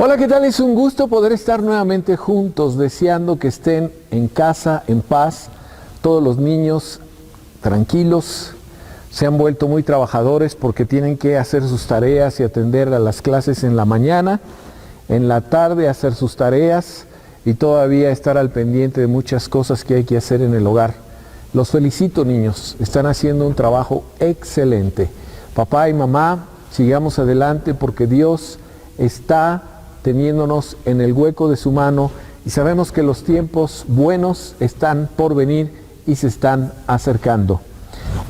Hola, ¿qué tal? Es un gusto poder estar nuevamente juntos, deseando que estén en casa, en paz. Todos los niños tranquilos, se han vuelto muy trabajadores porque tienen que hacer sus tareas y atender a las clases en la mañana, en la tarde hacer sus tareas y todavía estar al pendiente de muchas cosas que hay que hacer en el hogar. Los felicito, niños, están haciendo un trabajo excelente. Papá y mamá, sigamos adelante porque Dios está teniéndonos en el hueco de su mano y sabemos que los tiempos buenos están por venir y se están acercando.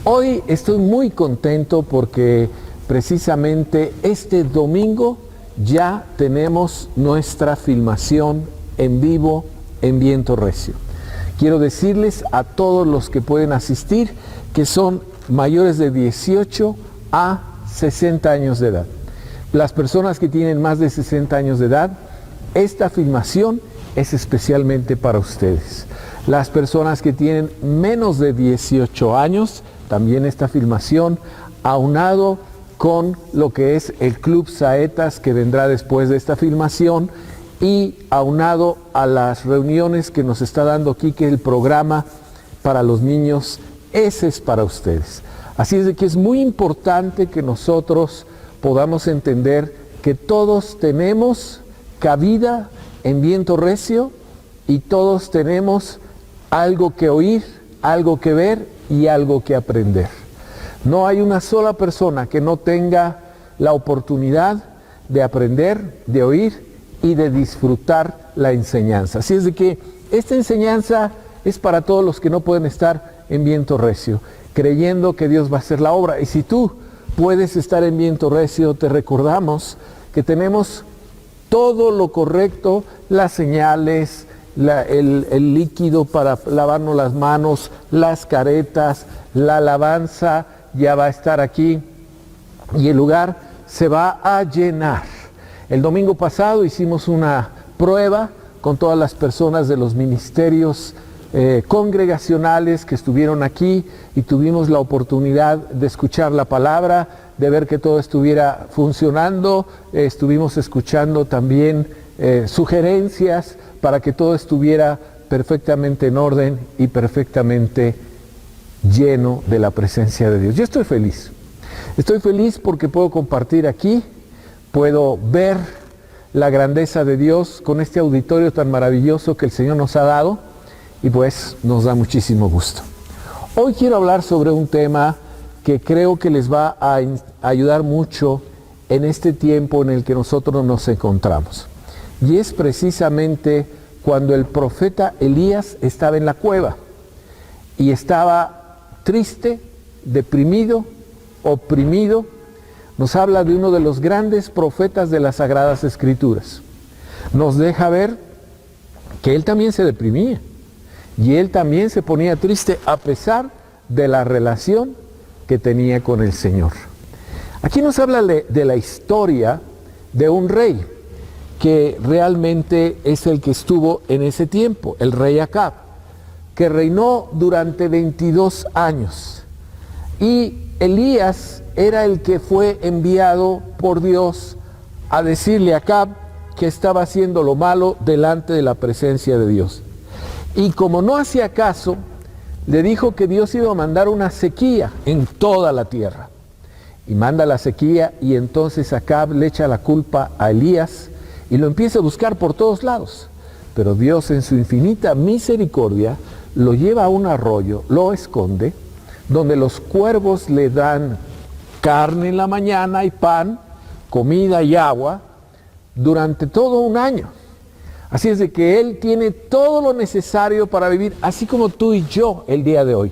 Hoy estoy muy contento porque precisamente este domingo ya tenemos nuestra filmación en vivo en Viento Recio. Quiero decirles a todos los que pueden asistir que son mayores de 18 a 60 años de edad. Las personas que tienen más de 60 años de edad, esta filmación es especialmente para ustedes. Las personas que tienen menos de 18 años, también esta filmación, aunado con lo que es el Club Saetas que vendrá después de esta filmación y aunado a las reuniones que nos está dando aquí, que es el programa para los niños, ese es para ustedes. Así es de que es muy importante que nosotros podamos entender que todos tenemos cabida en Viento Recio y todos tenemos algo que oír, algo que ver y algo que aprender. No hay una sola persona que no tenga la oportunidad de aprender, de oír y de disfrutar la enseñanza. Así es de que esta enseñanza es para todos los que no pueden estar en Viento Recio, creyendo que Dios va a hacer la obra. Y si tú puedes estar en Viento Recio, te recordamos que tenemos todo lo correcto, las señales, el líquido para lavarnos las manos, las caretas, la alabanza ya va a estar aquí y el lugar se va a llenar. El domingo pasado hicimos una prueba con todas las personas de los ministerios congregacionales que estuvieron aquí y tuvimos la oportunidad de escuchar la palabra, de ver que todo estuviera funcionando. Estuvimos escuchando también sugerencias para que todo estuviera perfectamente en orden y perfectamente lleno de la presencia de Dios. Yo estoy feliz porque puedo compartir aquí, puedo ver la grandeza de Dios con este auditorio tan maravilloso que el Señor nos ha dado y pues nos da muchísimo gusto. Hoy quiero hablar sobre un tema que creo que les va a ayudar mucho en este tiempo en el que nosotros nos encontramos. Y es precisamente cuando el profeta Elías estaba en la cueva y estaba triste, deprimido, oprimido. Nos habla de uno de los grandes profetas de las Sagradas Escrituras. Nos deja ver que él también se deprimía y él también se ponía triste a pesar de la relación que tenía con el Señor. Aquí nos habla de la historia de un rey que realmente es el que estuvo en ese tiempo, el rey Acab, que reinó durante 22 años. Y Elías era el que fue enviado por Dios a decirle a Acab que estaba haciendo lo malo delante de la presencia de Dios. Y como no hacía caso, le dijo que Dios iba a mandar una sequía en toda la tierra. Y manda la sequía y entonces Acab le echa la culpa a Elías y lo empieza a buscar por todos lados. Pero Dios en su infinita misericordia lo lleva a un arroyo, lo esconde, donde los cuervos le dan carne en la mañana y pan, comida y agua durante todo un año. Así es de que Él tiene todo lo necesario para vivir, así como tú y yo el día de hoy.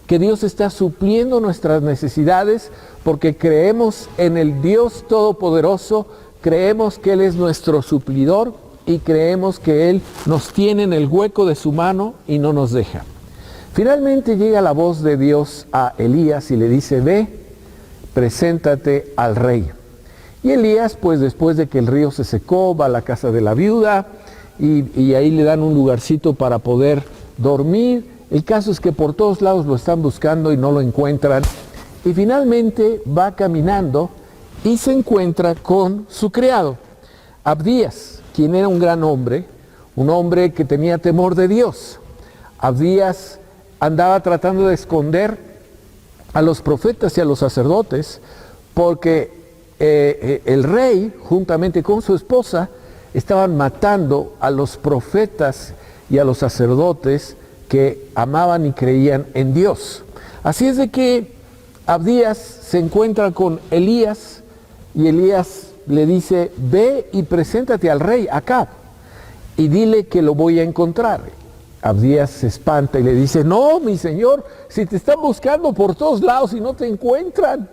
Que Dios está supliendo nuestras necesidades porque creemos en el Dios Todopoderoso, creemos que Él es nuestro suplidor y creemos que Él nos tiene en el hueco de su mano y no nos deja. Finalmente llega la voz de Dios a Elías y le dice: ve, preséntate al rey. Y Elías, pues después de que el río se secó, va a la casa de la viuda y ahí le dan un lugarcito para poder dormir. El caso es que por todos lados lo están buscando y no lo encuentran. Y finalmente va caminando y se encuentra con su criado. Abdías, quien era un gran hombre, un hombre que tenía temor de Dios. Abdías andaba tratando de esconder a los profetas y a los sacerdotes, porque el rey, juntamente con su esposa, estaban matando a los profetas y a los sacerdotes que amaban y creían en Dios. Así es de que Abdías se encuentra con Elías y Elías le dice: ve y preséntate al rey Acab y dile que lo voy a encontrar. Abdías se espanta y le dice: no, mi señor, si te están buscando por todos lados y no te encuentran,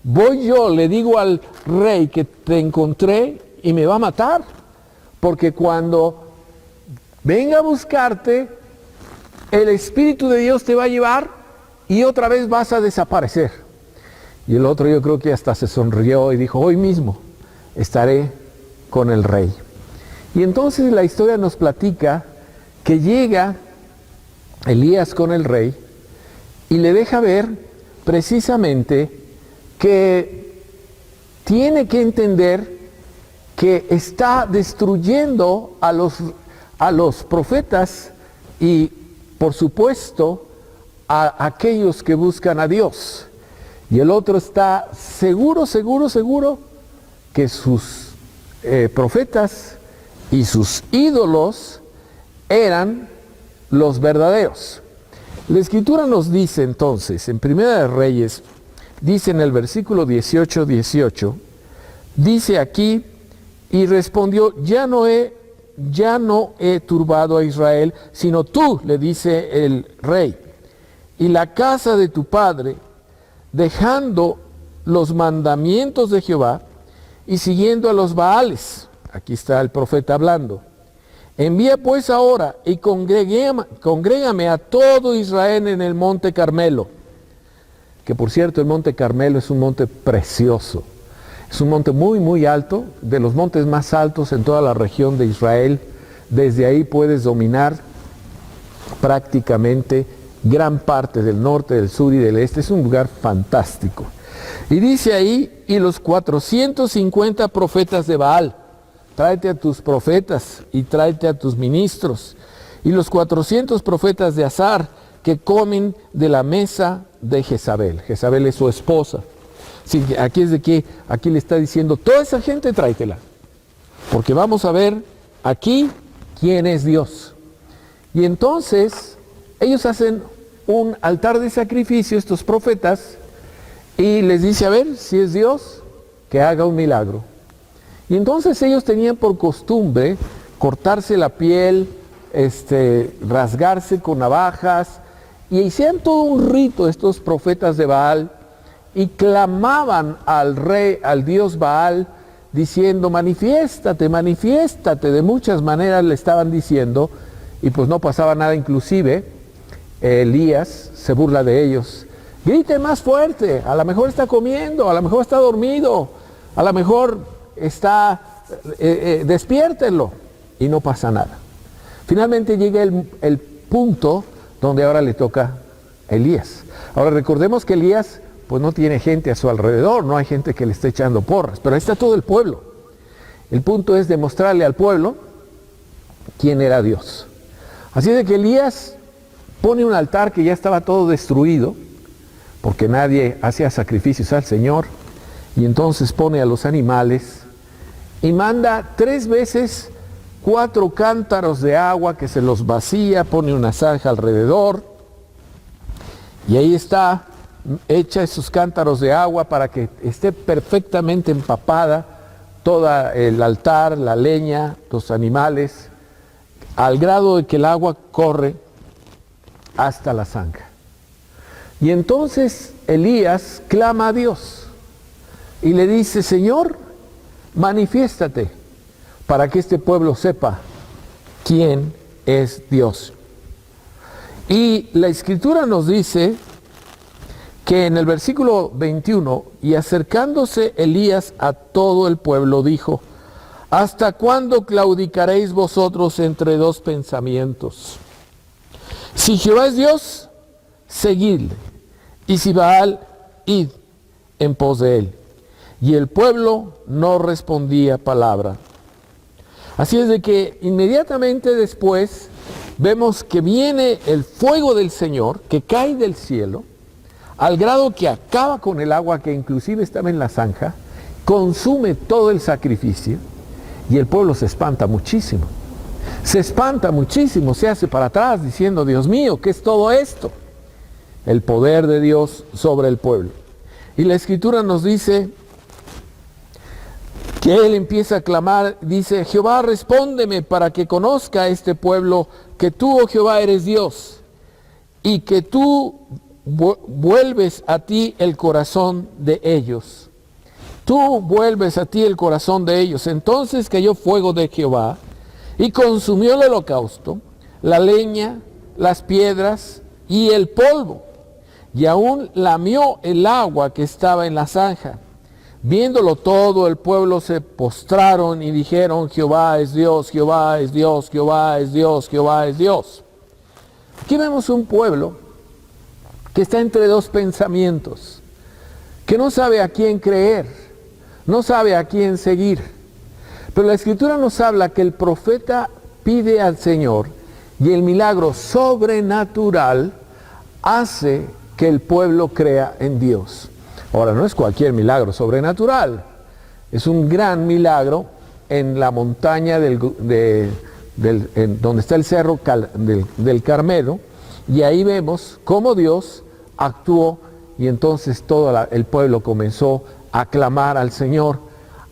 voy yo, le digo al rey que te encontré y me va a matar, porque cuando venga a buscarte, el Espíritu de Dios te va a llevar y otra vez vas a desaparecer. Y el otro, yo creo que hasta se sonrió y dijo: hoy mismo estaré con el rey. Y entonces la historia nos platica que llega Elías con el rey y le deja ver precisamente que tiene que entender que está destruyendo a los profetas y, por supuesto, a aquellos que buscan a Dios. Y el otro está seguro que sus profetas y sus ídolos eran los verdaderos. La Escritura nos dice entonces, en Primera de Reyes, dice en el versículo 18, dice aquí: y respondió: ya no he turbado a Israel, sino tú, le dice el rey, y la casa de tu padre, dejando los mandamientos de Jehová y siguiendo a los Baales. Aquí está el profeta hablando. Envía pues ahora y congrégame a todo Israel en el monte Carmelo. Que por cierto, el monte Carmelo es un monte precioso. Es un monte muy, muy alto, de los montes más altos en toda la región de Israel. Desde ahí puedes dominar prácticamente gran parte del norte, del sur y del este. Es un lugar fantástico. Y dice ahí: y los 450 profetas de Baal. Tráete a tus profetas y tráete a tus ministros. Y los 400 profetas de Azar, que comen de la mesa de Jezabel. Jezabel es su esposa. Sí, aquí es de que aquí le está diciendo: toda esa gente tráetela, porque vamos a ver aquí quién es Dios. Y entonces ellos hacen un altar de sacrificio, estos profetas, y les dice: a ver, si es Dios, que haga un milagro. Y entonces ellos tenían por costumbre cortarse la piel, rasgarse con navajas, y hacían todo un rito estos profetas de Baal, y clamaban al rey, al dios Baal, diciendo: manifiéstate, manifiéstate. De muchas maneras le estaban diciendo, y pues no pasaba nada. Inclusive Elías se burla de ellos: grite más fuerte, a lo mejor está comiendo, a lo mejor está dormido, a lo mejor está, despiértenlo. Y no pasa nada. Finalmente llega el punto donde ahora le toca a Elías. Ahora recordemos que Elías pues no tiene gente a su alrededor, no hay gente que le esté echando porras, pero ahí está todo el pueblo. El punto es demostrarle al pueblo quién era Dios. Así de que Elías pone un altar que ya estaba todo destruido, porque nadie hacía sacrificios al Señor, y entonces pone a los animales y manda 3 veces 4 cántaros de agua, que se los vacía, pone una zanja alrededor, y ahí está, echa esos cántaros de agua para que esté perfectamente empapada todo el altar, la leña, los animales, al grado de que el agua corre hasta la zanja. Y entonces Elías clama a Dios y le dice: Señor, manifiéstate para que este pueblo sepa quién es Dios. Y la Escritura nos dice que en el versículo 21, y acercándose Elías a todo el pueblo, dijo: ¿hasta cuándo claudicaréis vosotros entre 2 pensamientos? Si Jehová es Dios, seguidle, y si Baal, id en pos de él. Y el pueblo no respondía palabra Así es de que inmediatamente después vemos que viene el fuego del Señor, que cae del cielo, al grado que acaba con el agua que inclusive estaba en la zanja, consume todo el sacrificio, y el pueblo se espanta muchísimo. Se espanta muchísimo, se hace para atrás diciendo, Dios mío, ¿qué es todo esto? El poder de Dios sobre el pueblo. Y la Escritura nos dice que él empieza a clamar, dice, Jehová, respóndeme para que conozca a este pueblo que tú, oh Jehová, eres Dios, y que tú vuelves a ti el corazón de ellos. Tú vuelves a ti el corazón de ellos. Entonces cayó fuego de Jehová y consumió el holocausto, la leña, las piedras y el polvo, y aún lamió el agua que estaba en la zanja. Viéndolo todo, el pueblo se postraron y dijeron, Jehová es Dios, Jehová es Dios, Jehová es Dios, Jehová es Dios. Aquí vemos un pueblo que está entre dos pensamientos, que no sabe a quién creer, no sabe a quién seguir. Pero la Escritura nos habla que el profeta pide al Señor y el milagro sobrenatural hace que el pueblo crea en Dios. Ahora, no es cualquier milagro sobrenatural, es un gran milagro en la montaña donde está el cerro del Carmelo, y ahí vemos cómo Dios actuó, y entonces todo el pueblo comenzó a clamar al Señor.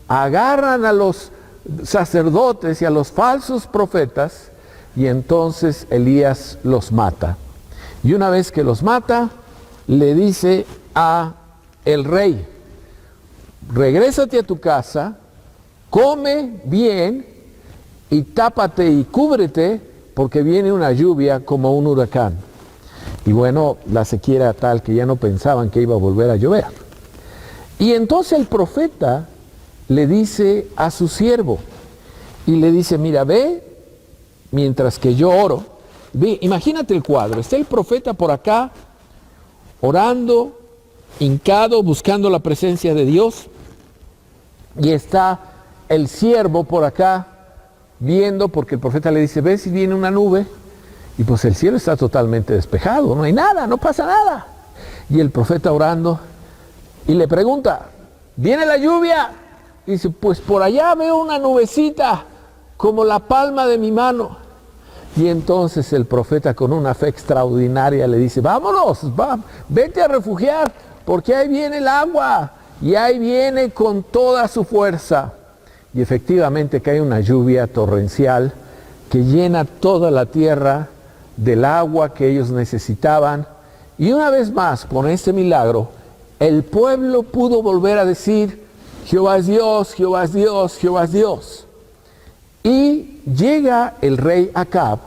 Agarran a los sacerdotes y a los falsos profetas, y entonces Elías los mata. Y una vez que los mata, le dice a el rey, regrésate a tu casa, come bien y tápate y cúbrete, porque viene una lluvia como un huracán. Y bueno, la sequía era tal que ya no pensaban que iba a volver a llover. Y entonces el profeta le dice a su siervo, y le dice, mira, ve, mientras que yo oro, ve, imagínate el cuadro, está el profeta por acá, orando, hincado, buscando la presencia de Dios, y está el siervo por acá, viendo, porque el profeta le dice, ve si viene una nube, y pues el cielo está totalmente despejado, no hay nada, no pasa nada. Y el profeta orando, y le pregunta, ¿viene la lluvia? Y dice, pues por allá veo una nubecita, como la palma de mi mano. Y entonces el profeta, con una fe extraordinaria, le dice, vámonos, vete a refugiar, porque ahí viene el agua, y ahí viene con toda su fuerza. Y efectivamente cae una lluvia torrencial que llena toda la tierra del agua que ellos necesitaban. Y una vez más, con este milagro, el pueblo pudo volver a decir, Jehová es Dios, Jehová es Dios, Jehová es Dios. Y llega el rey Acab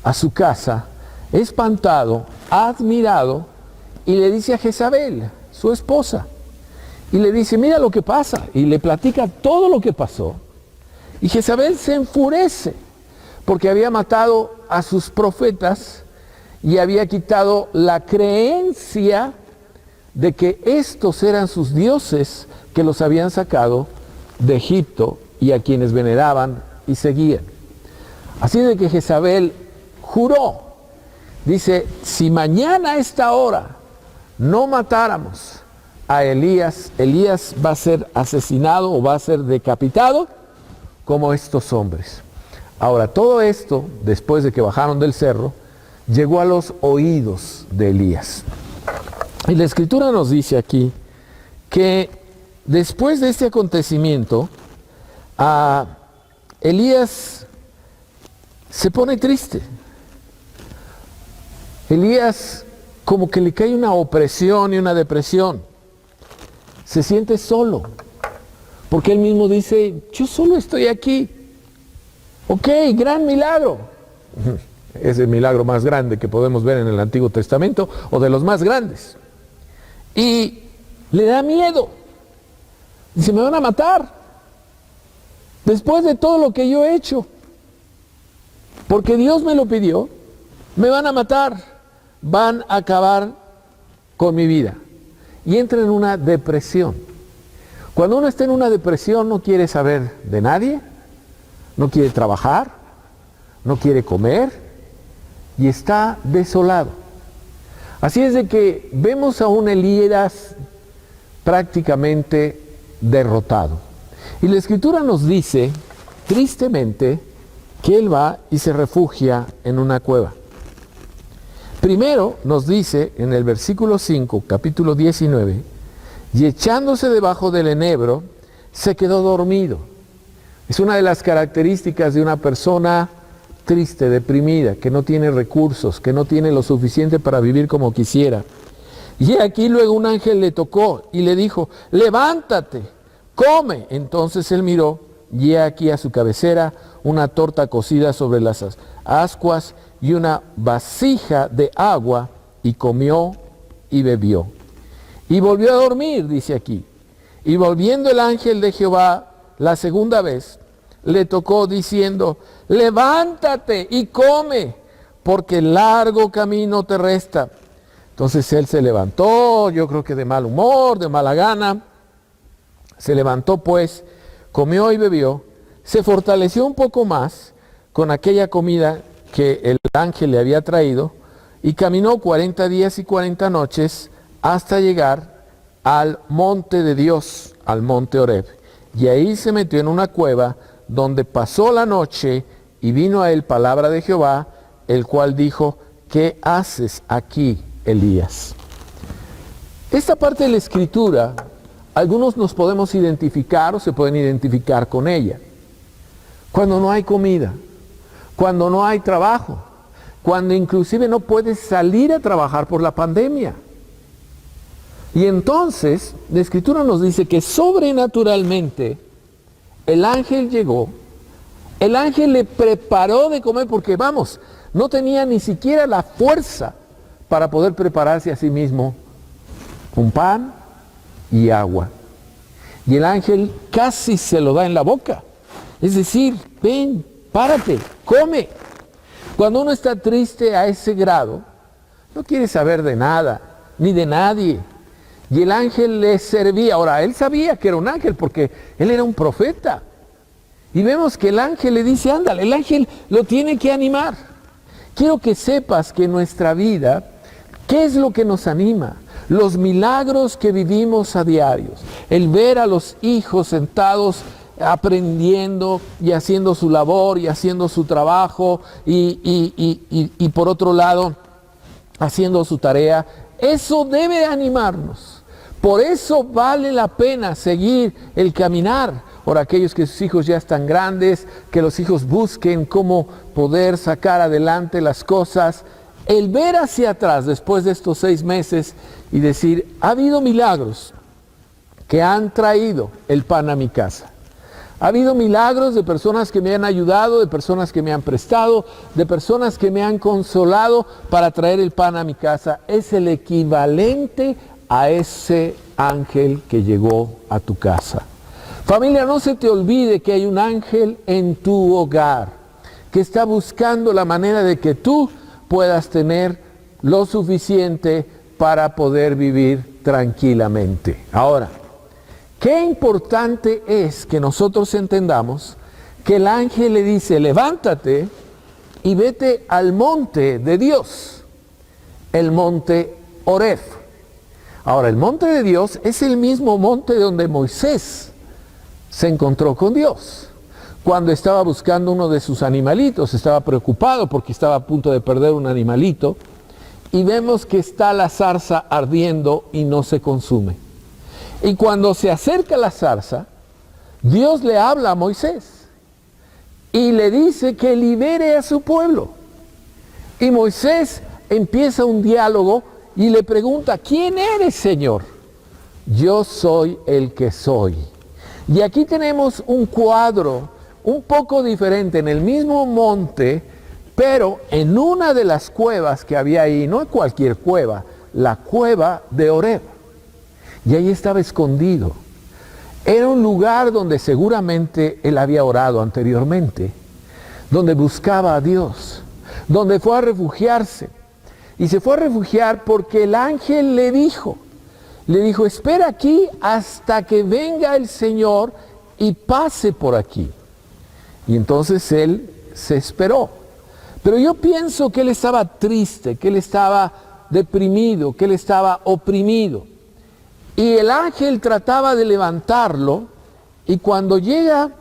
a su casa, espantado, admirado, y le dice a Jezabel, su esposa, y le dice, mira lo que pasa, y le platica todo lo que pasó. Y Jezabel se enfurece, porque había matado a sus profetas y había quitado la creencia de que estos eran sus dioses que los habían sacado de Egipto y a quienes veneraban y seguían. Así de que Jezabel juró, dice, si mañana a esta hora no matáramos a Elías, Elías va a ser asesinado o va a ser decapitado como estos hombres. Ahora, todo esto, después de que bajaron del cerro, llegó a los oídos de Elías. Y la Escritura nos dice aquí que después de este acontecimiento, Elías se pone triste. Elías como que le cae una opresión y una depresión. Se siente solo, porque él mismo dice, yo solo estoy aquí. Ok, gran milagro. Es el milagro más grande que podemos ver en el Antiguo Testamento, o de los más grandes. Y le da miedo. Dice, me van a matar. Después de todo lo que yo he hecho. Porque Dios me lo pidió. Me van a matar. Van a acabar con mi vida. Y entra en una depresión. Cuando uno está en una depresión no quiere saber de nadie. no quiere trabajar, no quiere comer y está desolado. Así es de que vemos a un Elías prácticamente derrotado. Y la Escritura nos dice, tristemente, que él va y se refugia en una cueva. Primero nos dice en el versículo 5, capítulo 19, y echándose debajo del enebro, se quedó dormido. Es una de las características de una persona triste, deprimida, que no tiene recursos, que no tiene lo suficiente para vivir como quisiera. Y aquí luego un ángel le tocó y le dijo, levántate, come. Entonces él miró, y he aquí a su cabecera una torta cocida sobre las ascuas y una vasija de agua, y comió y bebió. Y volvió a dormir, dice aquí. Y volviendo el ángel de Jehová la segunda vez, le tocó diciendo, levántate y come, porque largo camino te resta. Entonces él se levantó, yo creo que de mal humor, de mala gana. Se levantó pues, comió y bebió, se fortaleció un poco más con aquella comida que el ángel le había traído, y caminó 40 días y 40 noches hasta llegar al monte de Dios, al monte Horeb. Y ahí se metió en una cueva donde pasó la noche, y vino a él palabra de Jehová, el cual dijo, ¿qué haces aquí, Elías? Esta parte de la Escritura, algunos nos podemos identificar o se pueden identificar con ella. Cuando no hay comida, cuando no hay trabajo, cuando inclusive no puedes salir a trabajar por la pandemia. Y entonces la Escritura nos dice que sobrenaturalmente el ángel llegó, el ángel le preparó de comer, porque vamos, no tenía ni siquiera la fuerza para poder prepararse a sí mismo un pan y agua. Y el ángel casi se lo da en la boca. Es decir, ven, párate, come. Cuando uno está triste a ese grado, no quiere saber de nada, ni de nadie. Y el ángel le servía. Ahora, él sabía que era un ángel porque él era un profeta. Y vemos que el ángel le dice, ándale, el ángel lo tiene que animar. Quiero que sepas que en nuestra vida, ¿qué es lo que nos anima? Los milagros que vivimos a diario. El ver a los hijos sentados aprendiendo y haciendo su labor y haciendo su trabajo y por otro lado haciendo su tarea. Eso debe animarnos. Por eso vale la pena seguir el caminar. Ahora, aquellos que sus hijos ya están grandes, que los hijos busquen cómo poder sacar adelante las cosas. El ver hacia atrás después de estos 6 meses y decir, ha habido milagros que han traído el pan a mi casa. Ha habido milagros de personas que me han ayudado, de personas que me han prestado, de personas que me han consolado para traer el pan a mi casa. Es el equivalente a ese ángel que llegó a tu casa. Familia, no se te olvide que hay un ángel en tu hogar que está buscando la manera de que tú puedas tener lo suficiente para poder vivir tranquilamente. Ahora, qué importante es que nosotros entendamos que el ángel le dice, levántate y vete al monte de Dios, el monte Horeb. Ahora, el monte de Dios es el mismo monte donde Moisés se encontró con Dios. Cuando estaba buscando uno de sus animalitos, estaba preocupado porque estaba a punto de perder un animalito, y vemos que está la zarza ardiendo y no se consume. Y cuando se acerca la zarza, Dios le habla a Moisés y le dice que libere a su pueblo. Y Moisés empieza un diálogo y le pregunta, ¿quién eres, Señor? Yo soy el que soy. Y aquí tenemos un cuadro un poco diferente en el mismo monte, pero en una de las cuevas que había ahí, no cualquier cueva, la cueva de Horeb. Y ahí estaba escondido. Era un lugar donde seguramente él había orado anteriormente, donde buscaba a Dios, donde fue a refugiarse. Y se fue a refugiar porque el ángel le dijo, espera aquí hasta que venga el Señor y pase por aquí. Y entonces él se esperó. Pero yo pienso que él estaba triste, que él estaba deprimido, que él estaba oprimido. Y el ángel trataba de levantarlo, y cuando llega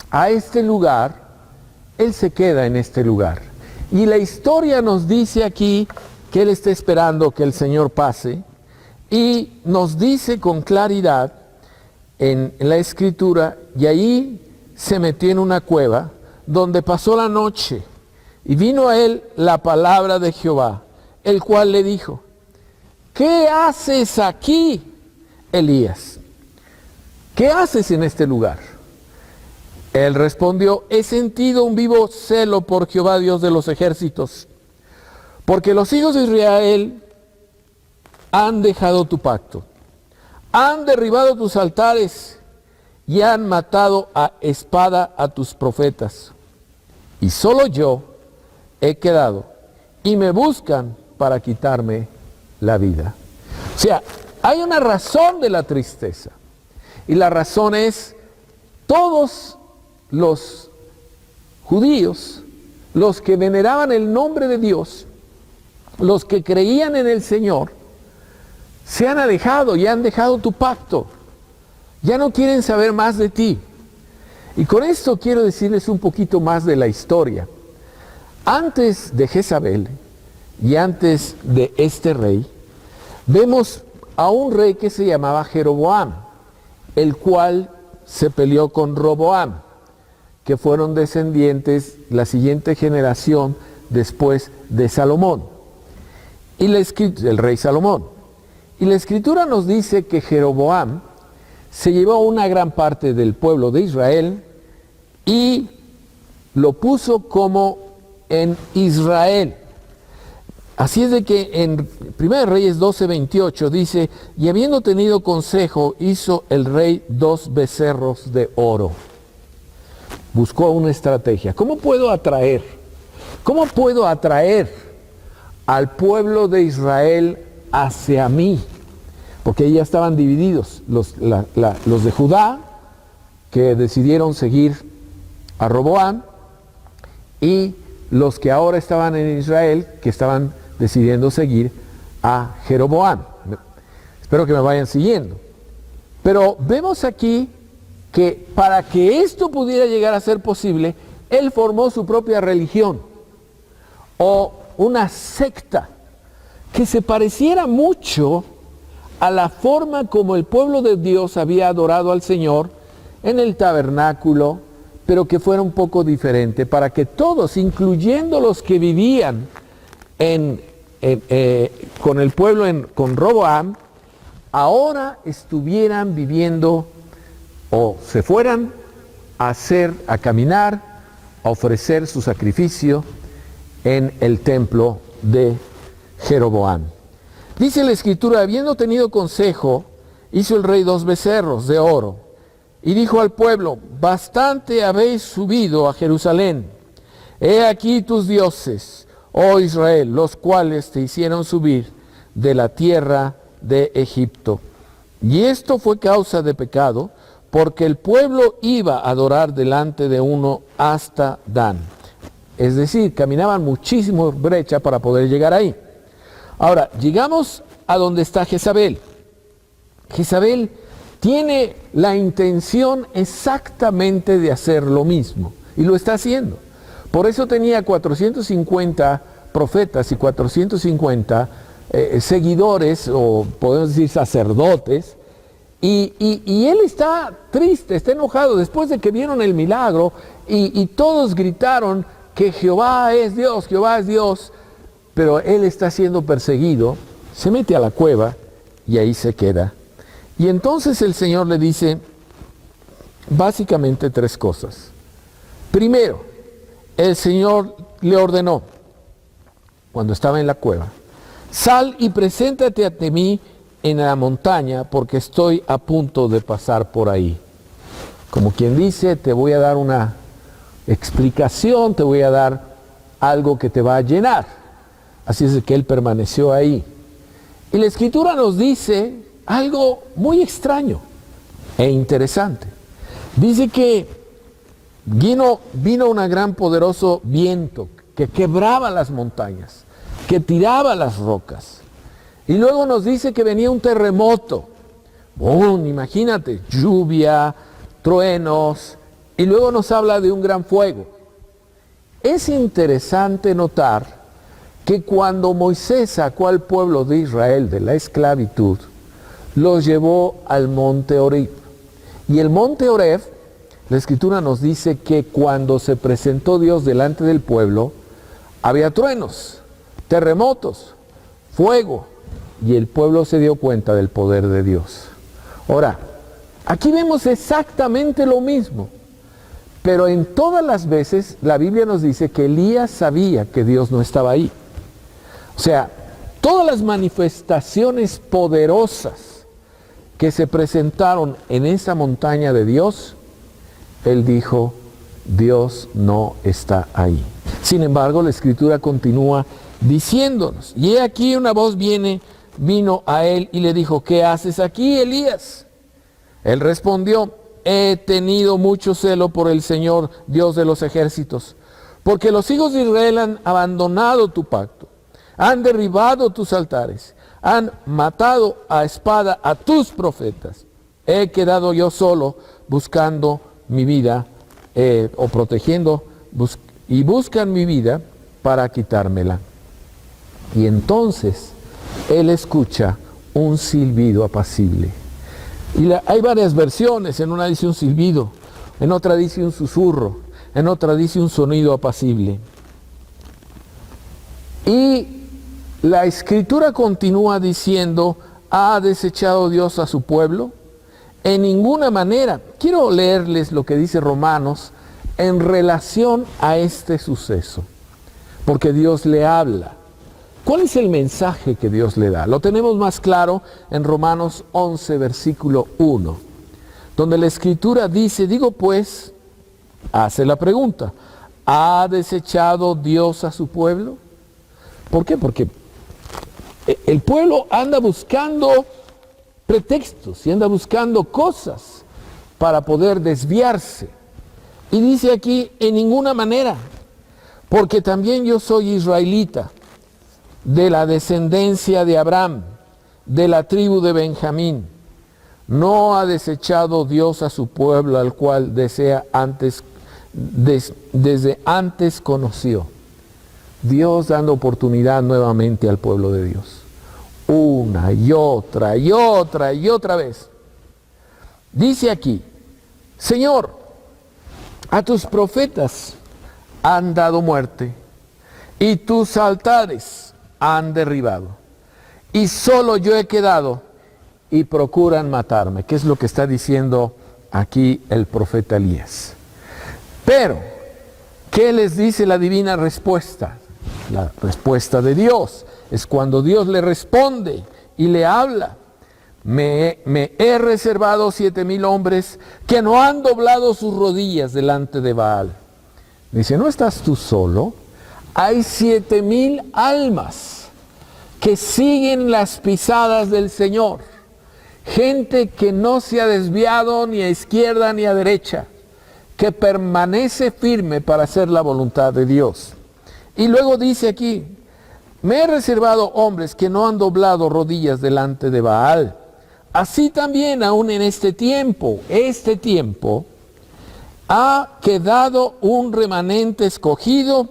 a este lugar, él se queda en este lugar. Y la historia nos dice aquí que él está esperando que el Señor pase, y nos dice con claridad en la Escritura, y ahí se metió en una cueva, donde pasó la noche, y vino a él la palabra de Jehová, el cual le dijo: ¿qué haces aquí, Elías? ¿Qué haces en este lugar? Él respondió: he sentido un vivo celo por Jehová, Dios de los ejércitos, porque los hijos de Israel han dejado tu pacto, han derribado tus altares y han matado a espada a tus profetas. Y solo yo he quedado, y me buscan para quitarme la vida. O sea, hay una razón de la tristeza. Y la razón es, todos los judíos, los que veneraban el nombre de Dios, los que creían en el Señor, se han alejado y han dejado tu pacto. Ya no quieren saber más de ti. Y con esto quiero decirles un poquito más de la historia. Antes de Jezabel y antes de este rey, vemos a un rey que se llamaba Jeroboam, el cual se peleó con Roboam, que fueron descendientes, la siguiente generación después de Salomón, y el rey Salomón. Y la Escritura nos dice que Jeroboam se llevó una gran parte del pueblo de Israel y lo puso como en Israel. Así es de que en 1 Reyes 12:28 dice: y habiendo tenido consejo, hizo el rey 2 becerros de oro. Buscó una estrategia. ¿Cómo puedo atraer al pueblo de Israel hacia mí? Porque ya estaban divididos, los de Judá, que decidieron seguir a Roboam, y los que ahora estaban en Israel, que estaban decidiendo seguir a Jeroboam. Espero que me vayan siguiendo. Pero vemos aquí que para que esto pudiera llegar a ser posible, él formó su propia religión, o una secta, que se pareciera mucho a la forma como el pueblo de Dios había adorado al Señor en el tabernáculo, pero que fuera un poco diferente, para que todos, incluyendo los que vivían con el pueblo, con Roboam, ahora estuvieran viviendo o se fueran a caminar, a ofrecer su sacrificio en el templo de Jeroboam. Dice la Escritura: habiendo tenido consejo, hizo el rey 2 becerros de oro, y dijo al pueblo: bastante habéis subido a Jerusalén. He aquí tus dioses, oh Israel, los cuales te hicieron subir de la tierra de Egipto. Y esto fue causa de pecado, porque el pueblo iba a adorar delante de uno hasta Dan. Es decir, caminaban muchísimo brecha para poder llegar ahí. Ahora, llegamos a donde está Jezabel. Jezabel tiene la intención exactamente de hacer lo mismo, y lo está haciendo. Por eso tenía 450 profetas y 450 seguidores, o podemos decir sacerdotes, y él está triste, está enojado, después de que vieron el milagro, y todos gritaron que Jehová es Dios, pero él está siendo perseguido. Se mete a la cueva y ahí se queda. Y entonces el Señor le dice básicamente 3 cosas. Primero, el Señor le ordenó, cuando estaba en la cueva: sal y preséntate ante mí en la montaña, porque estoy a punto de pasar por ahí. Como quien dice, te voy a dar una explicación, te voy a dar algo que te va a llenar. Así es de que él permaneció ahí. Y la Escritura nos dice algo muy extraño e interesante. Dice que vino un gran poderoso viento que quebraba las montañas, que tiraba las rocas. Y luego nos dice que venía un terremoto. Imagínate, lluvia, truenos, y luego nos habla de un gran fuego. Es interesante notar que cuando Moisés sacó al pueblo de Israel de la esclavitud, los llevó al monte Oreb. Y el monte Oreb, la Escritura nos dice que cuando se presentó Dios delante del pueblo, había truenos, terremotos, fuego, y el pueblo se dio cuenta del poder de Dios. Ahora, aquí vemos exactamente lo mismo, pero en todas las veces la Biblia nos dice que Elías sabía que Dios no estaba ahí. O sea, todas las manifestaciones poderosas que se presentaron en esa montaña de Dios, él dijo, Dios no está ahí. Sin embargo, la Escritura continúa diciéndonos, y he aquí una voz vino a él y le dijo, ¿qué haces aquí, Elías? Él respondió, he tenido mucho celo por el Señor, Dios de los ejércitos, porque los hijos de Israel han abandonado tu pacto, han derribado tus altares, han matado a espada a tus profetas. He quedado yo solo buscando mi vida, o protegiendo, y buscan mi vida para quitármela. Y entonces él escucha un silbido apacible. Y hay varias versiones, en una dice un silbido, en otra dice un susurro, en otra dice un sonido apacible. Y la Escritura continúa diciendo, ¿ha desechado Dios a su pueblo? En ninguna manera. Quiero leerles lo que dice Romanos en relación a este suceso, porque Dios le habla. ¿Cuál es el mensaje que Dios le da? Lo tenemos más claro en Romanos 11, versículo 1, donde la Escritura dice, digo pues, hace la pregunta, ¿ha desechado Dios a su pueblo? ¿Por qué? Porque el pueblo anda buscando pretextos y anda buscando cosas para poder desviarse. Y dice aquí, en ninguna manera, porque también yo soy israelita, de la descendencia de Abraham, de la tribu de Benjamín. No ha desechado Dios a su pueblo, al cual desde antes conoció. Dios dando oportunidad nuevamente al pueblo de Dios. Una y otra y otra y otra vez. Dice aquí, Señor, a tus profetas han dado muerte y tus altares han derribado, y solo yo he quedado y procuran matarme, que es lo que está diciendo aquí el profeta Elías. Pero, ¿qué les dice la divina respuesta? La respuesta de Dios es cuando Dios le responde y le habla. Me he reservado 7,000 hombres que no han doblado sus rodillas delante de Baal. Dice, ¿no estás tú solo? Hay 7,000 almas que siguen las pisadas del Señor. Gente que no se ha desviado ni a izquierda ni a derecha, que permanece firme para hacer la voluntad de Dios. Y luego dice aquí, me he reservado hombres que no han doblado rodillas delante de Baal. Así también aún en este tiempo ha quedado un remanente escogido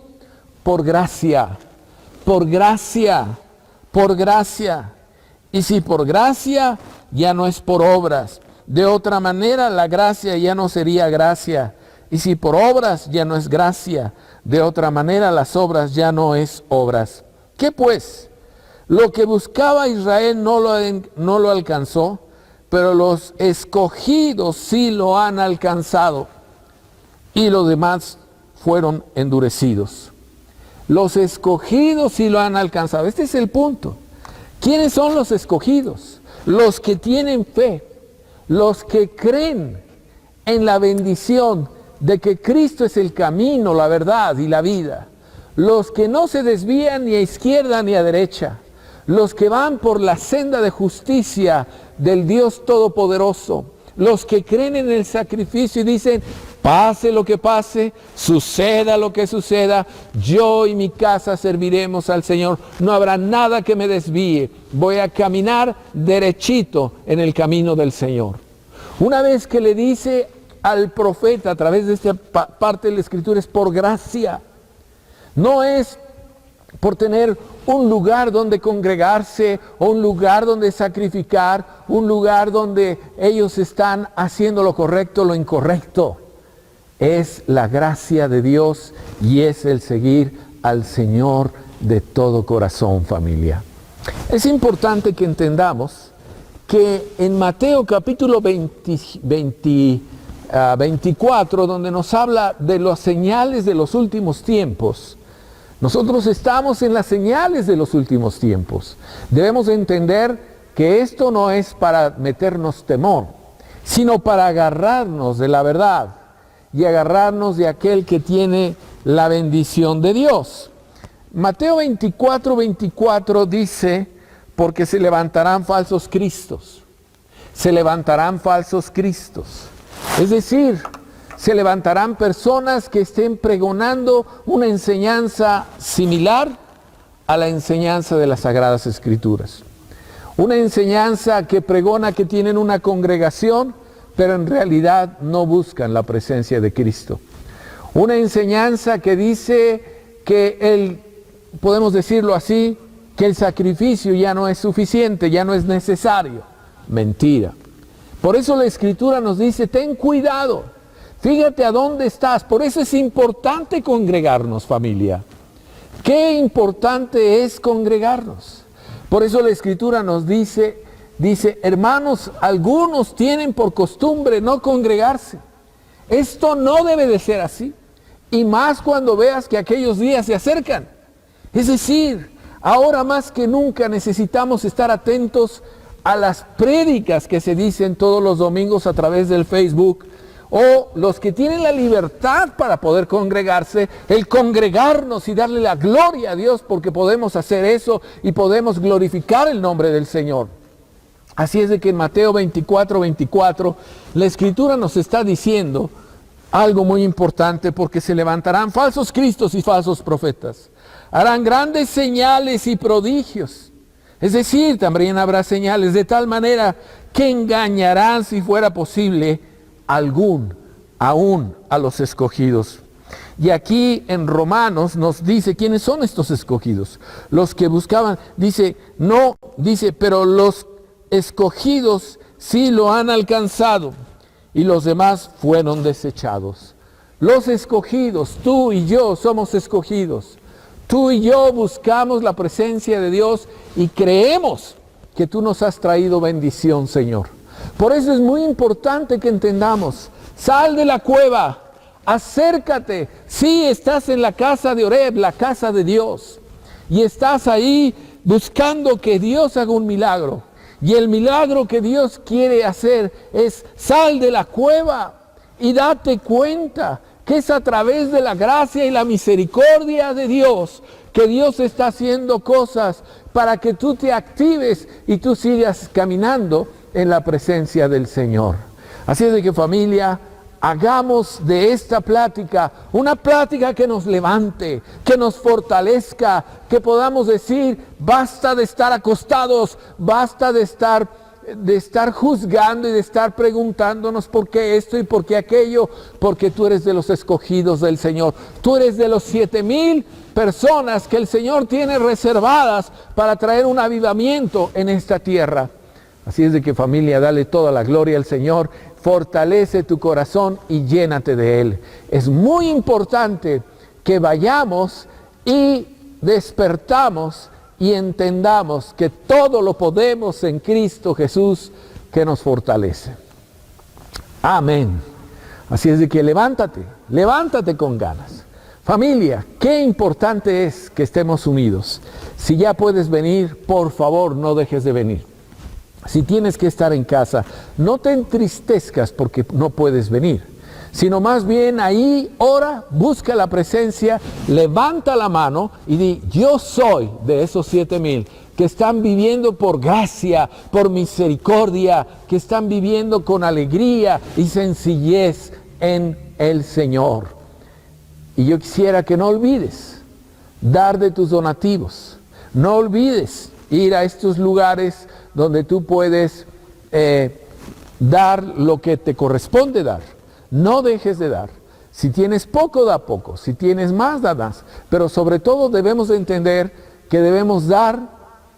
por gracia, por gracia, por gracia. Y si por gracia, ya no es por obras. De otra manera, la gracia ya no sería gracia. Y si por obras, ya no es gracia. De otra manera, las obras ya no es obras. ¿Qué pues? Lo que buscaba Israel no lo alcanzó, pero los escogidos sí lo han alcanzado. Y los demás fueron endurecidos. Los escogidos sí lo han alcanzado. Este es el punto. ¿Quiénes son los escogidos? Los que tienen fe, los que creen en la bendición de que Cristo es el camino, la verdad y la vida. Los que no se desvían ni a izquierda ni a derecha. Los que van por la senda de justicia del Dios Todopoderoso. Los que creen en el sacrificio y dicen, Pase lo que pase, suceda lo que suceda, yo y mi casa serviremos al Señor. No habrá nada que me desvíe. Voy a caminar derechito en el camino del Señor. Una vez que le dice al profeta a través de esta parte de la Escritura, es por gracia. No es por tener un lugar donde congregarse, o un lugar donde sacrificar, un lugar donde ellos están haciendo lo correcto o lo incorrecto. Es la gracia de Dios y es el seguir al Señor de todo corazón, familia. Es importante que entendamos que en Mateo capítulo 24, donde nos habla de las señales de los últimos tiempos, nosotros estamos en las señales de los últimos tiempos. Debemos entender que esto no es para meternos temor, sino para agarrarnos de la verdad y agarrarnos de aquel que tiene la bendición de Dios. Mateo 24 dice, porque se levantarán falsos cristos. Se levantarán falsos cristos. Es decir, se levantarán personas que estén pregonando una enseñanza similar a la enseñanza de las Sagradas Escrituras. Una enseñanza que pregona que tienen una congregación, pero en realidad no buscan la presencia de Cristo. Una enseñanza que dice que podemos decirlo así, que el sacrificio ya no es suficiente, ya no es necesario. Mentira. Por eso la Escritura nos dice, ten cuidado, fíjate a dónde estás. Por eso es importante congregarnos, familia. Qué importante es congregarnos. Por eso la Escritura nos dice, hermanos, algunos tienen por costumbre no congregarse. Esto no debe de ser así. Y más cuando veas que aquellos días se acercan. Es decir, ahora más que nunca necesitamos estar atentos a las prédicas que se dicen todos los domingos a través del Facebook, o los que tienen la libertad para poder congregarse, el congregarnos y darle la gloria a Dios porque podemos hacer eso y podemos glorificar el nombre del Señor. Así es de que en Mateo 24, la Escritura nos está diciendo algo muy importante, porque se levantarán falsos cristos y falsos profetas. Harán grandes señales y prodigios. Es decir, también habrá señales de tal manera que engañarán, si fuera posible, aún a los escogidos. Y aquí en Romanos nos dice quiénes son estos escogidos. Los que buscaban, pero los escogidos sí lo han alcanzado y los demás fueron desechados. Los escogidos, tú y yo somos escogidos. Tú y yo buscamos la presencia de Dios y creemos que tú nos has traído bendición, Señor. Por eso es muy importante que entendamos, sal de la cueva, acércate. Sí, estás en la casa de Oreb, la casa de Dios, y estás ahí buscando que Dios haga un milagro. Y el milagro que Dios quiere hacer es, sal de la cueva y date cuenta que es a través de la gracia y la misericordia de Dios que Dios está haciendo cosas para que tú te actives y tú sigas caminando en la presencia del Señor. Así es de que, familia, hagamos de esta plática una plática que nos levante, que nos fortalezca, que podamos decir, basta de estar acostados, basta de estar juzgando y de estar preguntándonos por qué esto y por qué aquello, porque tú eres de los escogidos del Señor. Tú eres de los 7,000 personas que el Señor tiene reservadas para traer un avivamiento en esta tierra. Así es de que, familia, dale toda la gloria al Señor, fortalece tu corazón y llénate de Él. Es muy importante que vayamos y despertamos y entendamos que todo lo podemos en Cristo Jesús que nos fortalece. Amén. Así es de que levántate con ganas. Familia, qué importante es que estemos unidos. Si ya puedes venir, por favor, no dejes de venir. Si tienes que estar en casa, no te entristezcas porque no puedes venir, sino más bien ahí ora, busca la presencia, levanta la mano y di, yo soy de esos 7,000 que están viviendo por gracia, por misericordia, que están viviendo con alegría y sencillez en el Señor. Y yo quisiera que no olvides dar de tus donativos. No olvides ir a estos lugares donde tú puedes dar lo que te corresponde dar. No dejes de dar. Si tienes poco, da poco. Si tienes más, da más. Pero sobre todo debemos de entender que debemos dar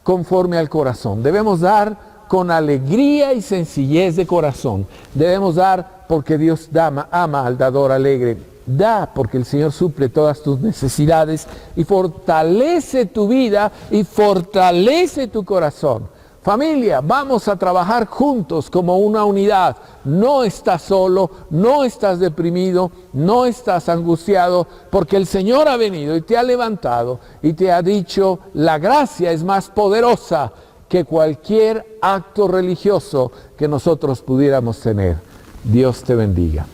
conforme al corazón. Debemos dar con alegría y sencillez de corazón. Debemos dar porque Dios ama al dador alegre. Da porque el Señor suple todas tus necesidades y fortalece tu vida y fortalece tu corazón. Familia, vamos a trabajar juntos como una unidad. No estás solo, no estás deprimido, no estás angustiado, porque el Señor ha venido y te ha levantado y te ha dicho, la gracia es más poderosa que cualquier acto religioso que nosotros pudiéramos tener. Dios te bendiga.